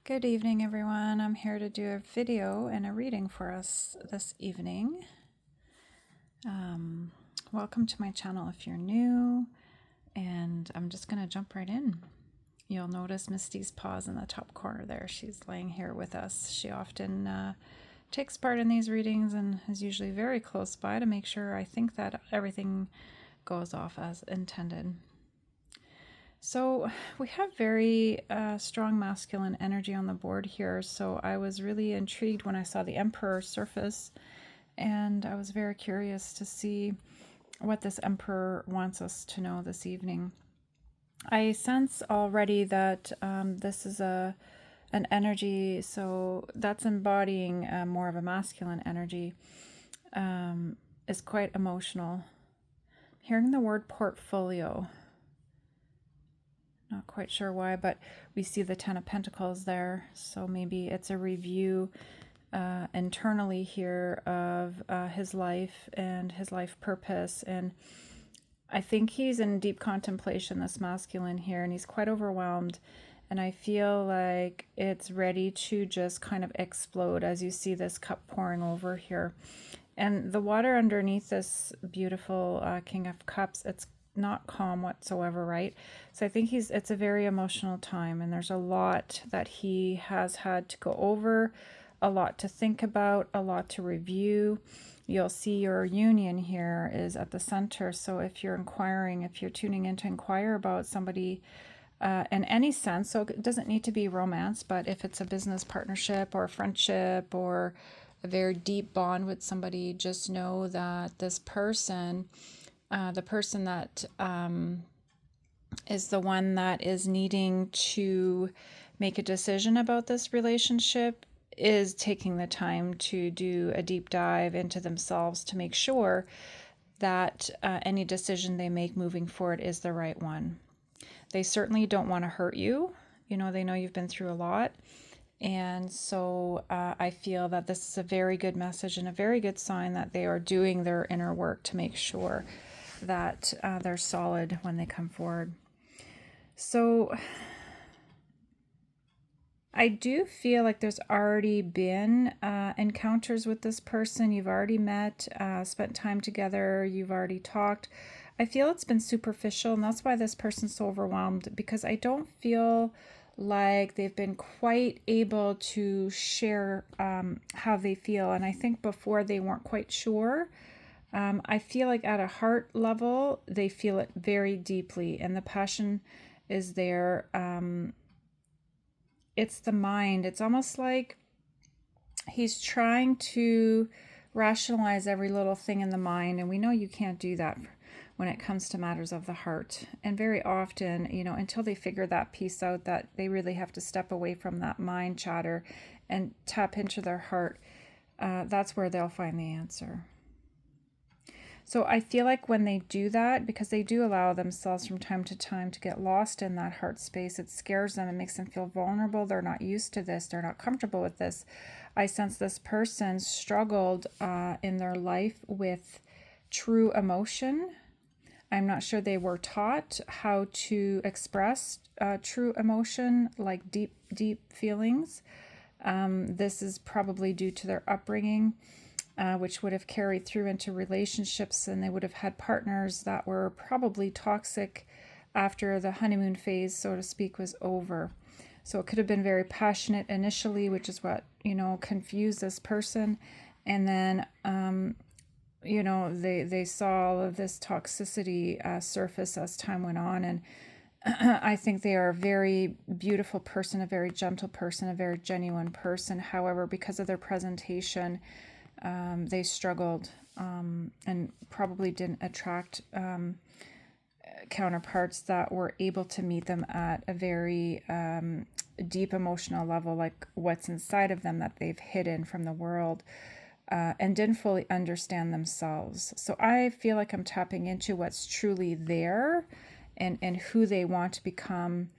Good evening, everyone. I'm here to do a video and a reading for us this evening. Um, Welcome to my channel if you're new, and I'm just going to jump right in. You'll notice Misty's paws in the top corner there. She's laying here with us. She often takes part in these readings and is usually very close by to make sure I think that everything goes off as intended. So we have very strong masculine energy on the board here. So I was really intrigued when I saw the Emperor surface, and I was very curious to see what this Emperor wants us to know this evening. I sense already that this is an energy, so that's embodying more of a masculine energy, is quite emotional. Hearing the word portfolio. Not quite sure why, but we see the Ten of Pentacles there. So maybe it's a review internally here of his life and his life purpose. And I think he's in deep contemplation, this masculine here, and he's quite overwhelmed. And I feel like it's ready to just kind of explode as you see this cup pouring over here. And the water underneath this beautiful King of Cups, it's not calm whatsoever, right? So I think it's a very emotional time, and there's a lot that he has had to go over, a lot to think about, a lot to review. You'll see your union here is at the center. So if you're inquiring, if you're tuning in to inquire about somebody in any sense, so it doesn't need to be romance, but if it's a business partnership or a friendship or a very deep bond with somebody, just know that this person, the person that is the one that is needing to make a decision about this relationship, is taking the time to do a deep dive into themselves to make sure that any decision they make moving forward is the right one. They certainly don't want to hurt you. You know, they know you've been through a lot. And so I feel that this is a very good message and a very good sign that they are doing their inner work to make sure that they're solid when they come forward. So I do feel like there's already been encounters with this person. You've already met, spent time together, you've already talked. I feel it's been superficial, and that's why this person's so overwhelmed, because I don't feel like they've been quite able to share how they feel. And I think before they weren't quite sure. I feel like at a heart level, they feel it very deeply, and the passion is there. It's the mind. It's almost like he's trying to rationalize every little thing in the mind, and we know you can't do that when it comes to matters of the heart. And very often, you know, until they figure that piece out, that they really have to step away from that mind chatter and tap into their heart. That's where they'll find the answer. So I feel like when they do that, because they do allow themselves from time to time to get lost in that heart space, it scares them, it makes them feel vulnerable. They're not used to this, they're not comfortable with this. I sense this person struggled in their life with true emotion. I'm not sure they were taught how to express true emotion, like deep feelings. This is probably due to their upbringing. Which would have carried through into relationships, and they would have had partners that were probably toxic after the honeymoon phase, so to speak, was over. So it could have been very passionate initially, which is what, you know, confused this person. And then, you know, they saw all of this toxicity surface as time went on. And I think they are a very beautiful person, a very gentle person, a very genuine person. However, because of their presentation, they struggled and probably didn't attract counterparts that were able to meet them at a very deep emotional level, like what's inside of them that they've hidden from the world, and didn't fully understand themselves. So I feel like I'm tapping into what's truly there and who they want to become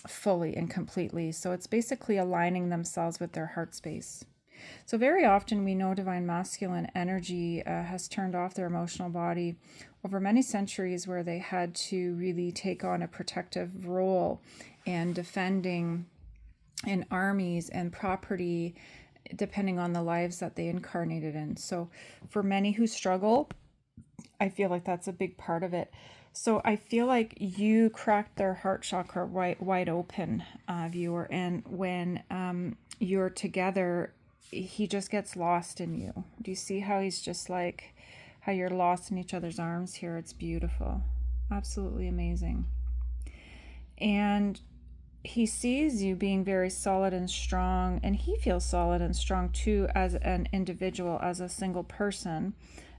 fully and completely. So it's basically aligning themselves with their heart space. So very often we know divine masculine energy has turned off their emotional body over many centuries, where they had to really take on a protective role and defending and armies and property, depending on the lives that they incarnated in. So for many who struggle, I feel like that's a big part of it. So I feel like you cracked their heart chakra wide open, viewer. And when you're together, he just gets lost in you. Do you see how he's just like, how you're lost in each other's arms here? It's beautiful. Absolutely amazing. And he sees you being very solid and strong, and he feels solid and strong too as an individual, as a single person,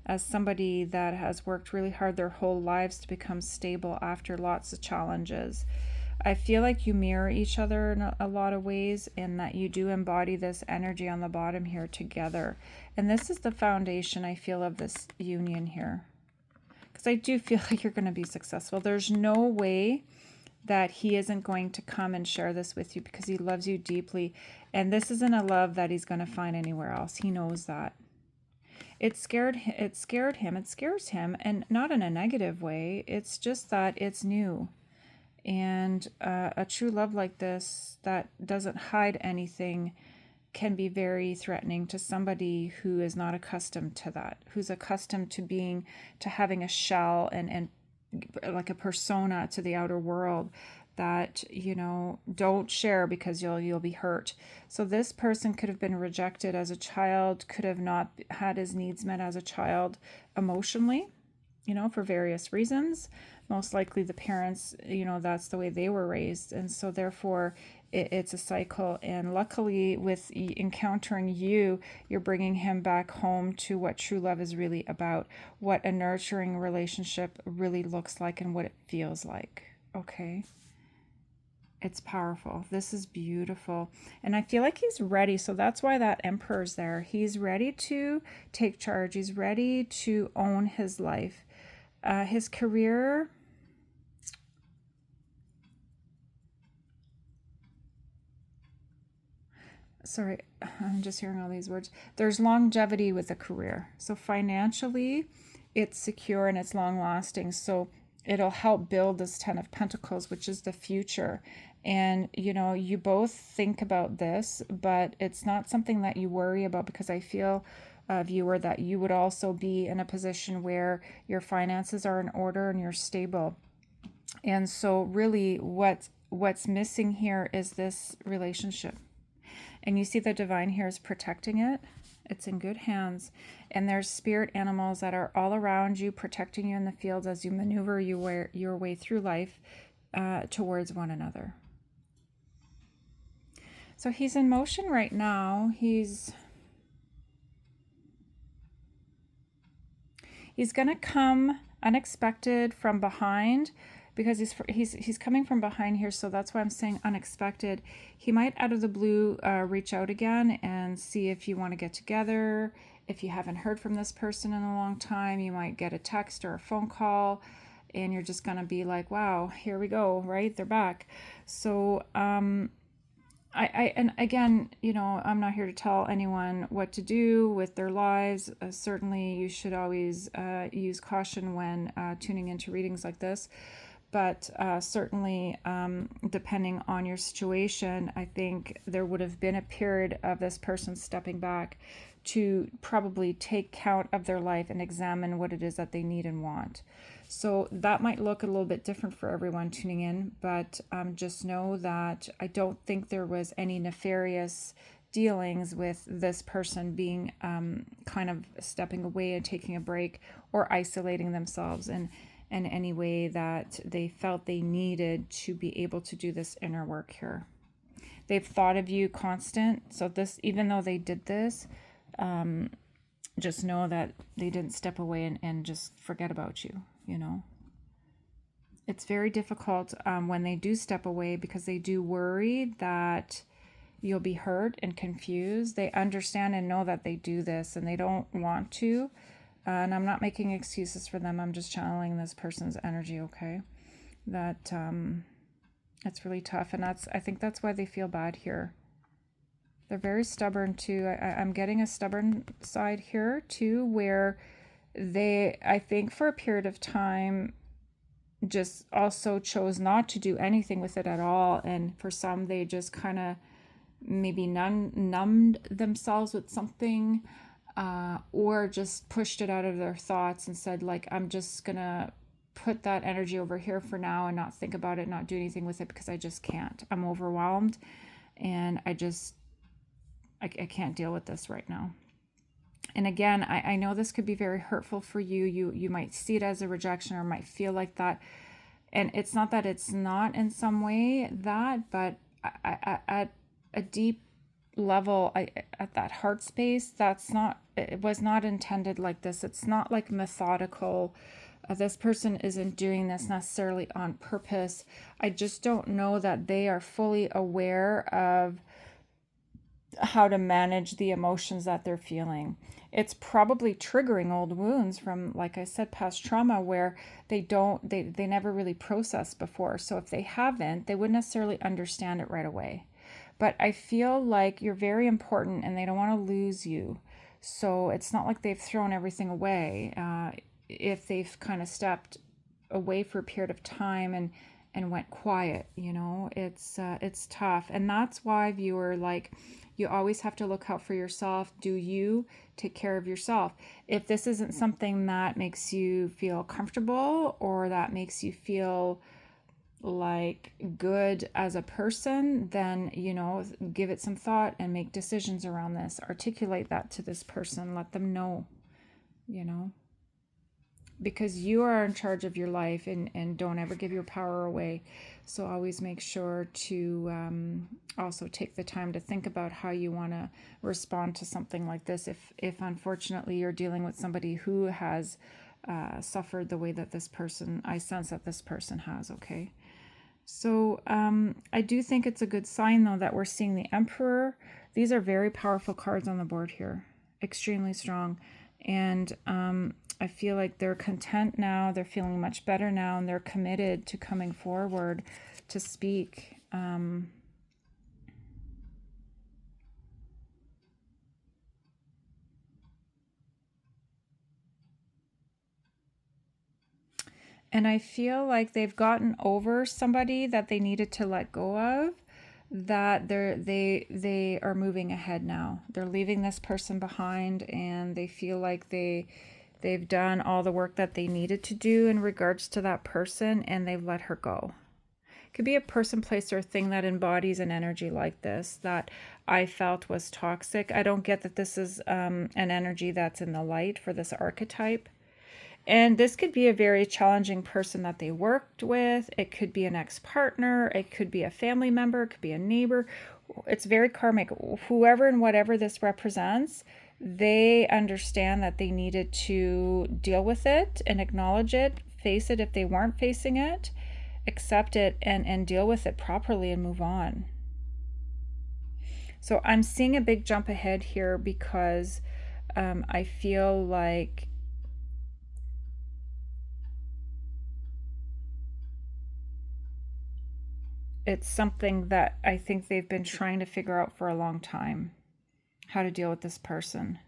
as somebody that has worked really hard their whole lives to become stable after lots of challenges. I feel like you mirror each other in a lot of ways, and that you do embody this energy on the bottom here together. And this is the foundation, I feel, of this union here. Because I do feel like you're going to be successful. There's no way that he isn't going to come and share this with you, because he loves you deeply. And this isn't a love that he's going to find anywhere else. He knows that. It scares him, and not in a negative way. It's just that it's new. And a true love like this that doesn't hide anything can be very threatening to somebody who is not accustomed to that, who's accustomed to having a shell and like a persona to the outer world that, don't share because you'll be hurt. So this person could have been rejected as a child, could have not had his needs met as a child emotionally, for various reasons. Most likely the parents, that's the way they were raised. And so therefore it's a cycle. And luckily with encountering you, you're bringing him back home to what true love is really about, what a nurturing relationship really looks like and what it feels like. Okay. It's powerful. This is beautiful. And I feel like he's ready. So that's why that emperor's there. He's ready to take charge. He's ready to own his life. His career, sorry, I'm just hearing all these words. There's longevity with a career. So financially, it's secure and it's long lasting. So it'll help build this 10 of Pentacles, which is the future. And, you both think about this, but it's not something that you worry about, because I feel, viewer, that you would also be in a position where your finances are in order and you're stable. And so really what's missing here is this relationship. And you see the divine here is protecting it. It's in good hands. And there's spirit animals that are all around you, protecting you in the fields as you maneuver your way through life towards one another. So he's in motion right now. He's going to come unexpected from behind, because he's coming from behind here. So that's why I'm saying unexpected. He might out of the blue reach out again and see if you want to get together. If you haven't heard from this person in a long time, you might get a text or a phone call, and you're just going to be like, wow, here we go, right? They're back. So and again, I'm not here to tell anyone what to do with their lives. Certainly you should always use caution when tuning into readings like this. But certainly, depending on your situation, I think there would have been a period of this person stepping back to probably take count of their life and examine what it is that they need and want. So that might look a little bit different for everyone tuning in, but just know that I don't think there was any nefarious dealings with this person being kind of stepping away and taking a break or isolating themselves in any way that they felt they needed to be able to do this inner work here. They've thought of you constant. So this, even though they did this, just know that they didn't step away and just forget about you, It's very difficult when they do step away, because they do worry that you'll be hurt and confused. They understand and know that they do this and they don't want to. And I'm not making excuses for them. I'm just channeling this person's energy, okay? That it's really tough. And I think that's why they feel bad here. They're very stubborn too. I'm getting a stubborn side here too, where they, I think for a period of time, just also chose not to do anything with it at all. And for some, they just kind of maybe numbed themselves with something, or just pushed it out of their thoughts and said, like, I'm just gonna put that energy over here for now and not think about it, not do anything with it because I just can't. I'm overwhelmed and I can't deal with this right now. And again, I know this could be very hurtful for you. You might see it as a rejection or might feel like that. And it's not that it's not in some way that, but at a deep level, at that heart space, it was not intended like this. It's not like methodical. This person isn't doing this necessarily on purpose. I just don't know that they are fully aware of how to manage the emotions that they're feeling. It's probably triggering old wounds from, like I said, past trauma where they never really processed before. So if they haven't, they wouldn't necessarily understand it right away. But I feel like you're very important and they don't want to lose you. So it's not like they've thrown everything away. If they've kind of stepped away for a period of time and went quiet, it's tough. And that's why, viewer, like, you always have to look out for yourself. Do you take care of yourself? If this isn't something that makes you feel comfortable or that makes you feel like good as a person, then, give it some thought and make decisions around this. Articulate that to this person. Let them know, because you are in charge of your life, and don't ever give your power away. So always make sure to also take the time to think about how you want to respond to something like this. If unfortunately you're dealing with somebody who has suffered the way that I sense that this person has, okay? So I do think it's a good sign, though, that we're seeing the Emperor. These are very powerful cards on the board here, extremely strong. And I feel like they're content now, they're feeling much better now, and they're committed to coming forward to speak. And I feel like they've gotten over somebody that they needed to let go of, that they are moving ahead now. They're leaving this person behind, and they feel like they've done all the work that they needed to do in regards to that person, and they've let her go. It could be a person, place, or thing that embodies an energy like this that I felt was toxic. I don't get that this is an energy that's in the light for this archetype. And this could be a very challenging person that they worked with. It could be an ex-partner. It could be a family member. It could be a neighbor. It's very karmic. Whoever and whatever this represents, they understand that they needed to deal with it and acknowledge it, face it if they weren't facing it, accept it, and deal with it properly and move on. So I'm seeing a big jump ahead here because I feel like it's something that I think they've been trying to figure out for a long time, how to deal with this person.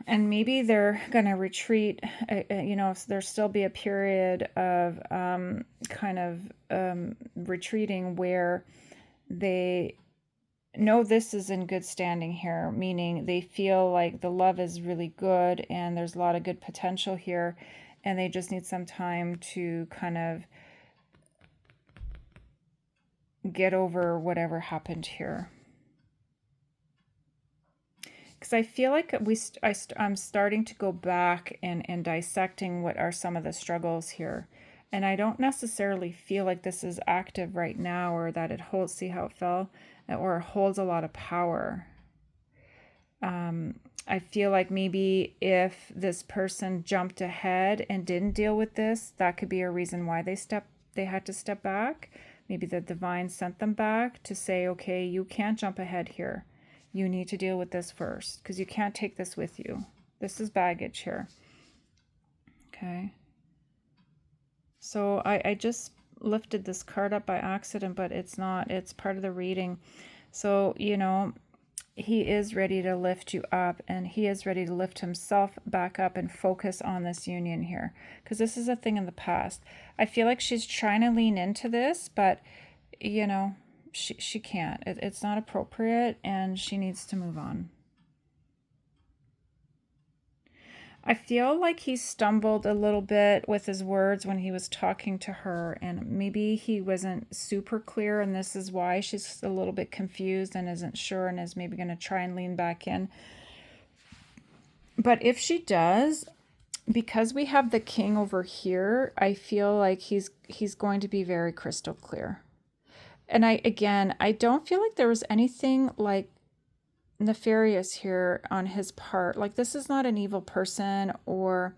And maybe they're going to retreat, there'll still be a period of retreating where they know this is in good standing here, meaning they feel like the love is really good and there's a lot of good potential here, and they just need some time to kind of get over whatever happened here. Because I feel like I'm starting to go back and dissecting what are some of the struggles here. And I don't necessarily feel like this is active right now, or that it holds, see how it fell, or holds a lot of power. I feel like maybe if this person jumped ahead and didn't deal with this, that could be a reason why they had to step back. Maybe the divine sent them back to say, okay, you can't jump ahead here. You need to deal with this first, because you can't take this with you. This is baggage here. Okay. So I just lifted this card up by accident, but it's not. It's part of the reading. So, he is ready to lift you up, and he is ready to lift himself back up and focus on this union here, because this is a thing in the past. I feel like she's trying to lean into this, but she can't. It's not appropriate, and she needs to move on. I feel like he stumbled a little bit with his words when he was talking to her, and maybe he wasn't super clear, and this is why she's a little bit confused and isn't sure and is maybe going to try and lean back in. But if she does, because we have the king over here, I feel like he's going to be very crystal clear. And I don't feel like there was anything like nefarious here on his part. Like, this is not an evil person or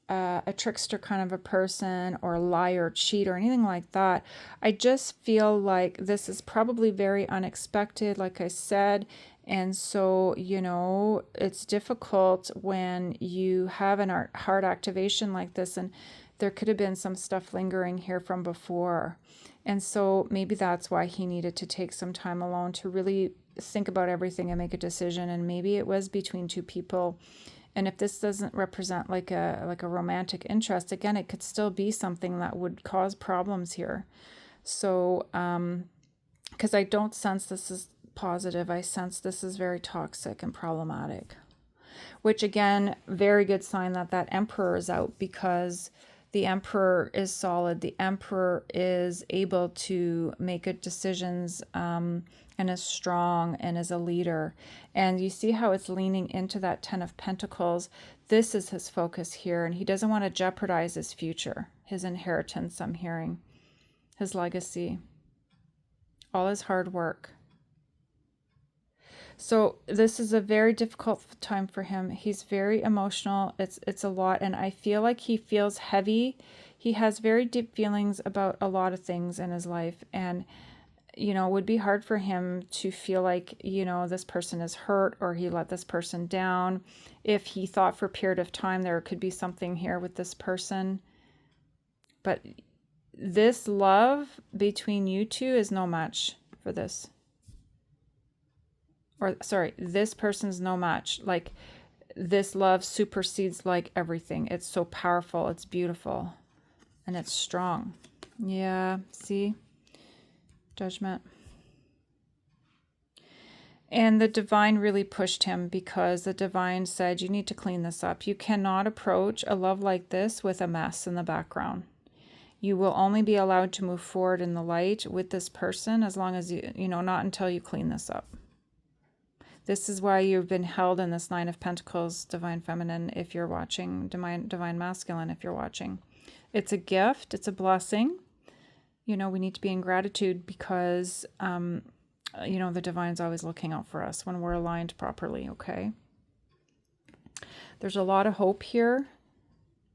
a trickster kind of a person or a liar, cheat, or anything like that. I just feel like this is probably very unexpected, like I said. And so, it's difficult when you have an heart activation like this, and there could have been some stuff lingering here from before. And so maybe that's why he needed to take some time alone to really think about everything and make a decision. And maybe it was between two people. And if this doesn't represent like a romantic interest, again, it could still be something that would cause problems here. So, because I don't sense this is positive, I sense this is very toxic and problematic. Which, again, very good sign that that emperor is out, because the emperor is solid. The emperor is able to make good decisions, and is strong and is a leader. And you see how it's leaning into that 10 of Pentacles. This is his focus here, and he doesn't want to jeopardize his future, his inheritance, I'm hearing, his legacy, all his hard work. So this is a very difficult time for him. He's very emotional. It's a lot, and I feel like he feels heavy. He has very deep feelings about a lot of things in his life, and it would be hard for him to feel like, this person is hurt or he let this person down. If he thought for a period of time there could be something here with this person. But this love between you two is no match for this. Or, sorry, this person's no match. Like, this love supersedes like everything. It's so powerful. It's beautiful. And it's strong. Yeah, see? Judgment. And the divine really pushed him, because the divine said, you need to clean this up. You cannot approach a love like this with a mess in the background. You will only be allowed to move forward in the light with this person as long as not until you clean this up. This is why you've been held in this 9 of Pentacles, Divine Feminine, if you're watching, Divine Masculine, if you're watching. It's a gift. It's a blessing. We need to be in gratitude, because, the divine's always looking out for us when we're aligned properly, okay? There's a lot of hope here,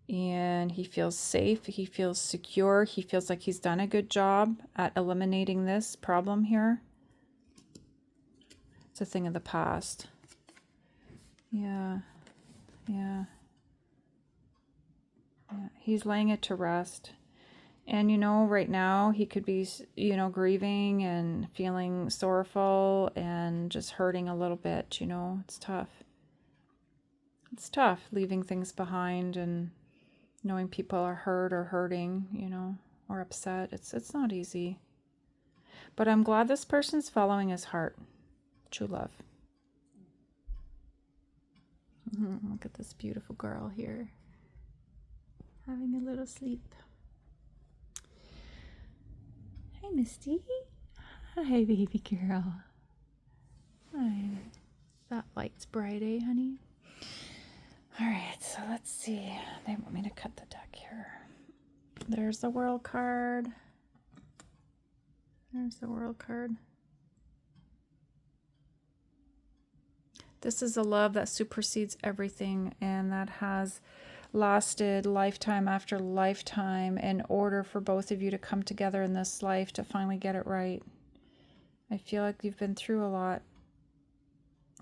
and he feels safe. He feels secure. He feels like he's done a good job at eliminating this problem here. It's a thing of the past. Yeah. He's laying it to rest. And, right now he could be, grieving and feeling sorrowful and just hurting a little bit, It's tough. It's tough leaving things behind and knowing people are hurt or hurting, or upset. It's not easy. But I'm glad this person's following his heart. True love. Look at this beautiful girl here, having a little sleep. Hi, Misty. Hi, baby girl. Hi. That light's bright, eh, honey? All right, so let's see. They want me to cut the deck here. There's the World card. There's the World card. This is a love that supersedes everything, and that has lasted lifetime after lifetime in order for both of you to come together in this life to finally get it right. I feel like you've been through a lot,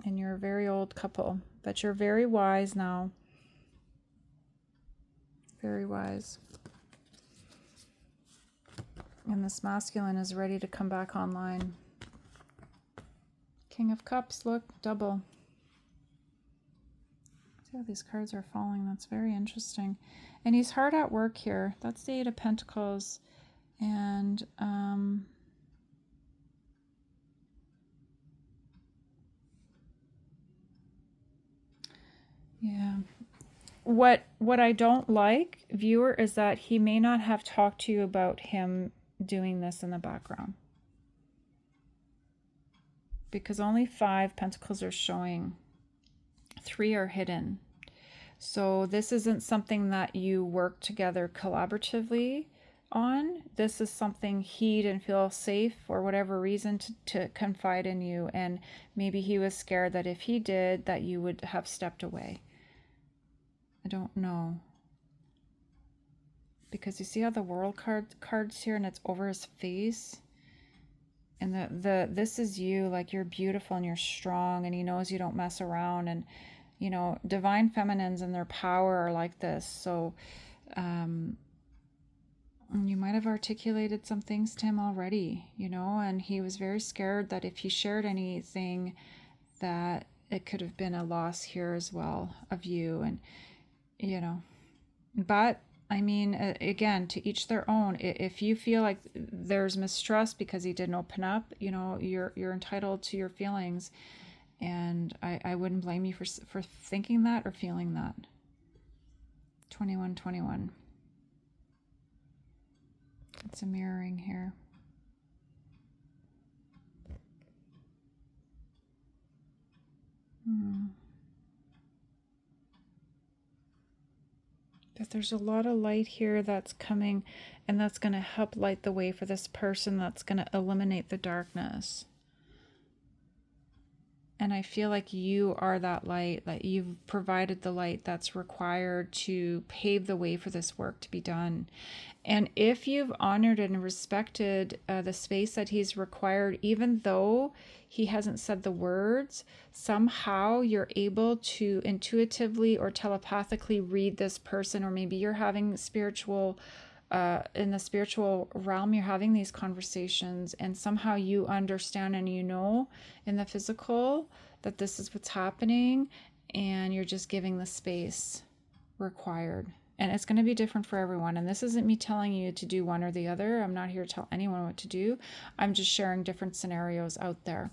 and you're a very old couple, but you're very wise now. Very wise. And this masculine is ready to come back online. King of Cups, look, double. See how these cards are falling? That's very interesting. And he's hard at work here. That's the 8 of Pentacles. And Yeah. What I don't like, viewer, is that he may not have talked to you about him doing this in the background. Because only 5 pentacles are showing. 3 are hidden. So this isn't something that you work together collaboratively on. This is something he didn't feel safe for whatever reason to confide in you. And maybe he was scared that if he did, that you would have stepped away. I don't know. Because you see how the world cards here and it's over his face? And this is you, like you're beautiful and you're strong, and he knows you don't mess around. And you know, divine feminines and their power are like this. So you might have articulated some things to him already, you know, and he was very scared that if he shared anything, that it could have been a loss here as well of you. And you know, but I mean, again, to each their own. If you feel like there's mistrust because he didn't open up, you know, you're entitled to your feelings, and I wouldn't blame you for thinking that or feeling that. 2121. It's a mirroring here. That there's a lot of light here that's coming, and that's going to help light the way for this person. That's going to eliminate the darkness. And I feel like you are that light, that you've provided the light that's required to pave the way for this work to be done. And if you've honored and respected the space that he's required, even though he hasn't said the words, somehow you're able to intuitively or telepathically read this person, or maybe you're having spiritual in the spiritual realm, you're having these conversations, and somehow you understand and you know in the physical that this is what's happening, and you're just giving the space required. And it's going to be different for everyone. And this isn't me telling you to do one or the other. I'm not here to tell anyone what to do. I'm just sharing different scenarios out there,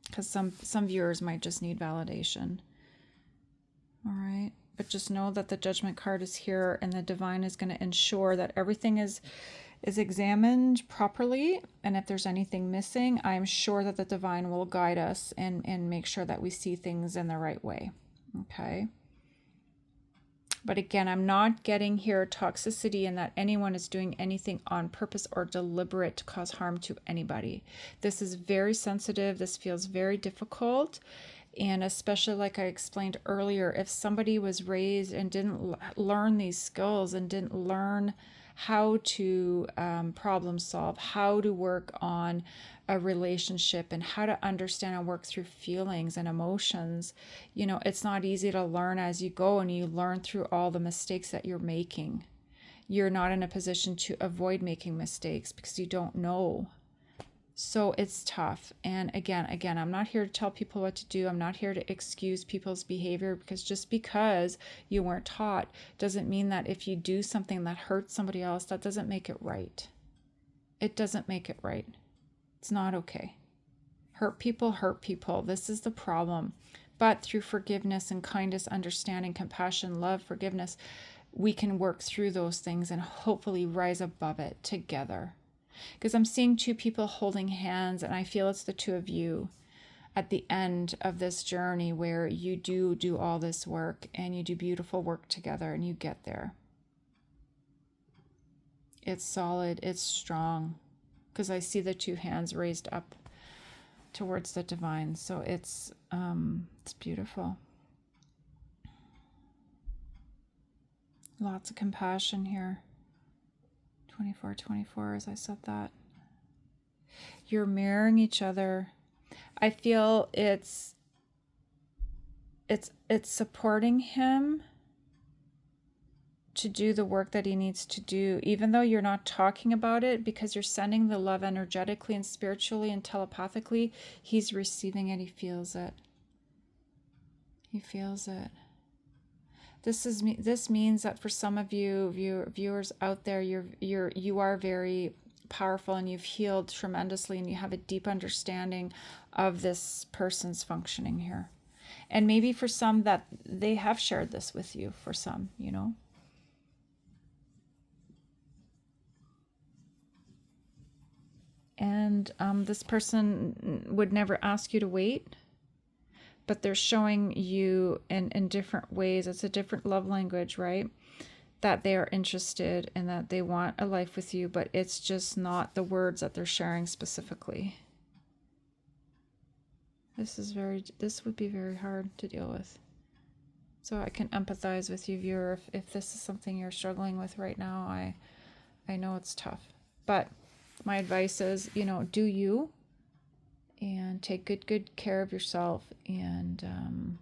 because some viewers might just need validation. All right. But just know that the judgment card is here, and the divine is going to ensure that everything is examined properly. And if there's anything missing, I'm sure that the divine will guide us and make sure that we see things in the right way. Okay. But again, I'm not getting here toxicity and that anyone is doing anything on purpose or deliberate to cause harm to anybody. This is very sensitive. This feels very difficult. And especially, like I explained earlier, if somebody was raised and didn't learn these skills and didn't learn how to problem solve, how to work on a relationship, and how to understand and work through feelings and emotions, you know, it's not easy to learn as you go, and you learn through all the mistakes that you're making. You're not in a position to avoid making mistakes because you don't know. So it's tough. And again, I'm not here to tell people what to do. I'm not here to excuse people's behavior, because just because you weren't taught doesn't mean that if you do something that hurts somebody else, that doesn't make it right. It doesn't make it right. It's not okay. Hurt people. This is the problem. But through forgiveness and kindness, understanding, compassion, love, forgiveness, we can work through those things and hopefully rise above it together. Because I'm seeing 2 people holding hands, and I feel it's the 2 of you at the end of this journey where you do all this work, and you do beautiful work together, and you get there. It's solid, it's strong, because I see the 2 hands raised up towards the divine. So it's beautiful. Lots of compassion here. 24, as I said that. You're mirroring each other. I feel it's supporting him to do the work that he needs to do, even though you're not talking about it, because you're sending the love energetically and spiritually and telepathically. He's receiving it. He feels it. He feels it. This means that for some of you viewers out there, you are very powerful, and you've healed tremendously, and you have a deep understanding of this person's functioning here. And maybe for some that they have shared this with you, for some, you know. And this person would never ask you to wait, but they're showing you in different ways. It's a different love language, right? That they are interested and that they want a life with you, but it's just not the words that they're sharing specifically. This would be very hard to deal with. So I can empathize with you, viewer, if this is something you're struggling with right now. I know it's tough, but my advice is, you know, do you, and take good care of yourself, and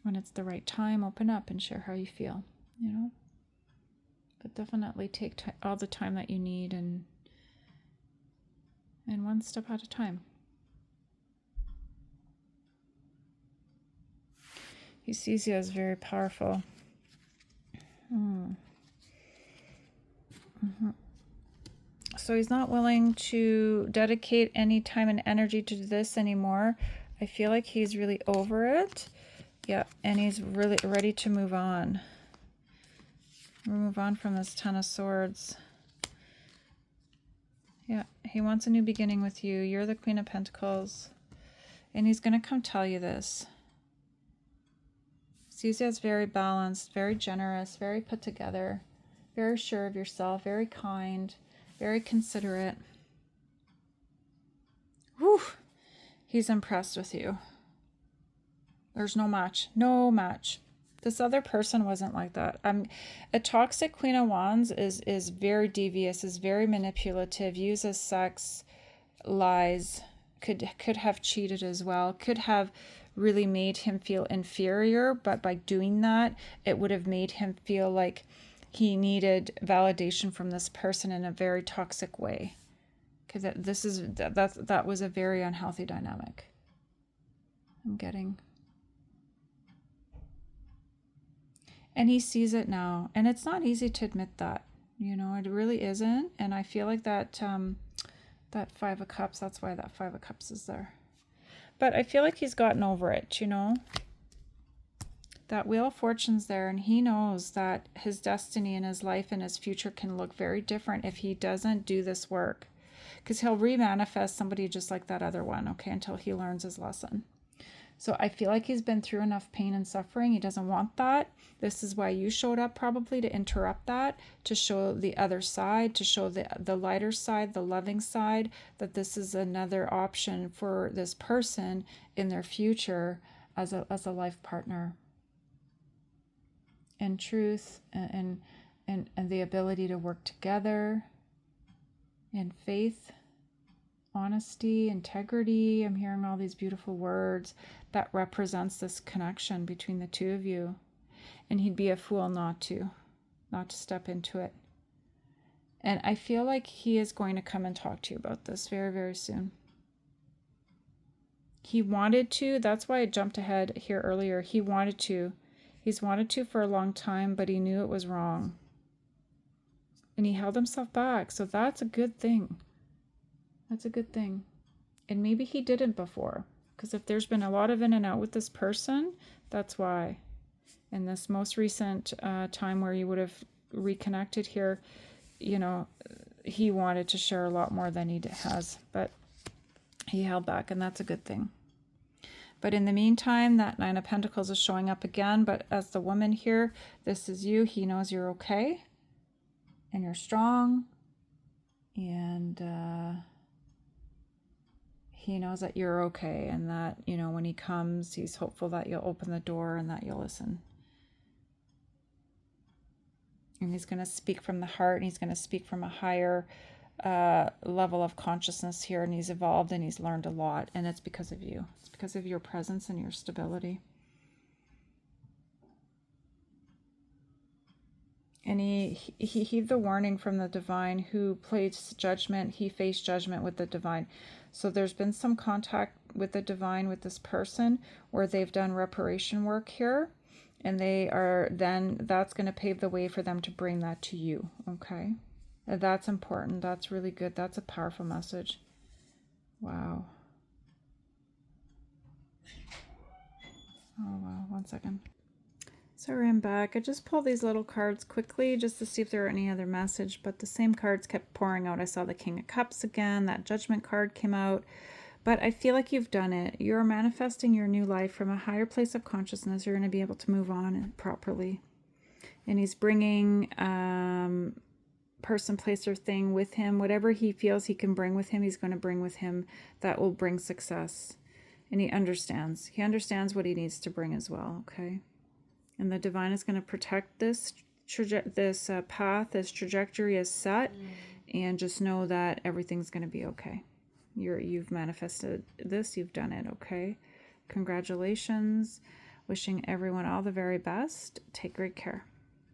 when it's the right time, open up and share how you feel, you know. But definitely take all the time that you need, and one step at a time. He sees you as very powerful. So he's not willing to dedicate any time and energy to this anymore. I feel like he's really over it. Yeah, and he's really ready to move on. Move on from this Ten of Swords. Yeah, he wants a new beginning with you. You're the Queen of Pentacles. And he's going to come tell you this. Sees you as very balanced, very generous, very put together, very sure of yourself, very kind, very considerate. Whew. He's impressed with you. There's no match. No match. This other person wasn't like that. A toxic Queen of Wands is very devious, is very manipulative, uses sex, lies, could have cheated as well, could have really made him feel inferior, but by doing that, it would have made him feel like he needed validation from this person in a very toxic way. Because that was a very unhealthy dynamic. I'm getting. And he sees it now, and it's not easy to admit that, you know, it really isn't. And I feel like that that Five of Cups, that's why that Five of Cups is there. But I feel like he's gotten over it, you know. That Wheel of Fortune's there, and he knows that his destiny and his life and his future can look very different if he doesn't do this work. Because he'll remanifest somebody just like that other one, okay, until he learns his lesson. So I feel like he's been through enough pain and suffering. He doesn't want that. This is why you showed up, probably to interrupt that, to show the other side, to show the lighter side, the loving side, that this is another option for this person in their future as a life partner. And truth and the ability to work together, and faith, honesty, integrity. I'm hearing all these beautiful words that represents this connection between the two of you. And he'd be a fool not to step into it. And I feel like he is going to come and talk to you about this very, very soon. He wanted to. That's why I jumped ahead here earlier. He wanted to. He's wanted to for a long time, but he knew it was wrong. And he held himself back. So that's a good thing. That's a good thing. And maybe he didn't before. Because if there's been a lot of in and out with this person, that's why. In this most recent time where you would have reconnected here, you know, he wanted to share a lot more than he has. But he held back, and that's a good thing. But in the meantime, that Nine of Pentacles is showing up again. But as the woman here, this is you. He knows you're okay. And you're strong. And he knows that you're okay. And that, you know, when he comes, he's hopeful that you'll open the door and that you'll listen. And he's going to speak from the heart. And he's going to speak from a higher level of consciousness here. And he's evolved and he's learned a lot. And it's because of you. It's because of your presence and your stability. And he heeded the warning from the divine who placed judgment. He faced judgment with the divine. So there's been some contact with the divine with this person where they've done reparation work here. And they are then, that's going to pave the way for them to bring that to you. Okay. That's important. That's really good. That's a powerful message. Wow. Oh, wow. 1 second. Sorry, I'm back. I just pulled these little cards quickly just to see if there were any other message, but the same cards kept pouring out. I saw the King of Cups again. That Judgment card came out. But I feel like you've done it. You're manifesting your new life from a higher place of consciousness. You're going to be able to move on properly. And he's bringing person, place, or thing with him. Whatever he feels he can bring with him, he's going to bring with him that will bring success. And he understands. He understands what he needs to bring as well, okay? And the divine is going to protect this path, this trajectory is set, and just know that everything's going to be okay. You've manifested this, you've done it, okay? Congratulations. Wishing everyone all the very best. Take great care.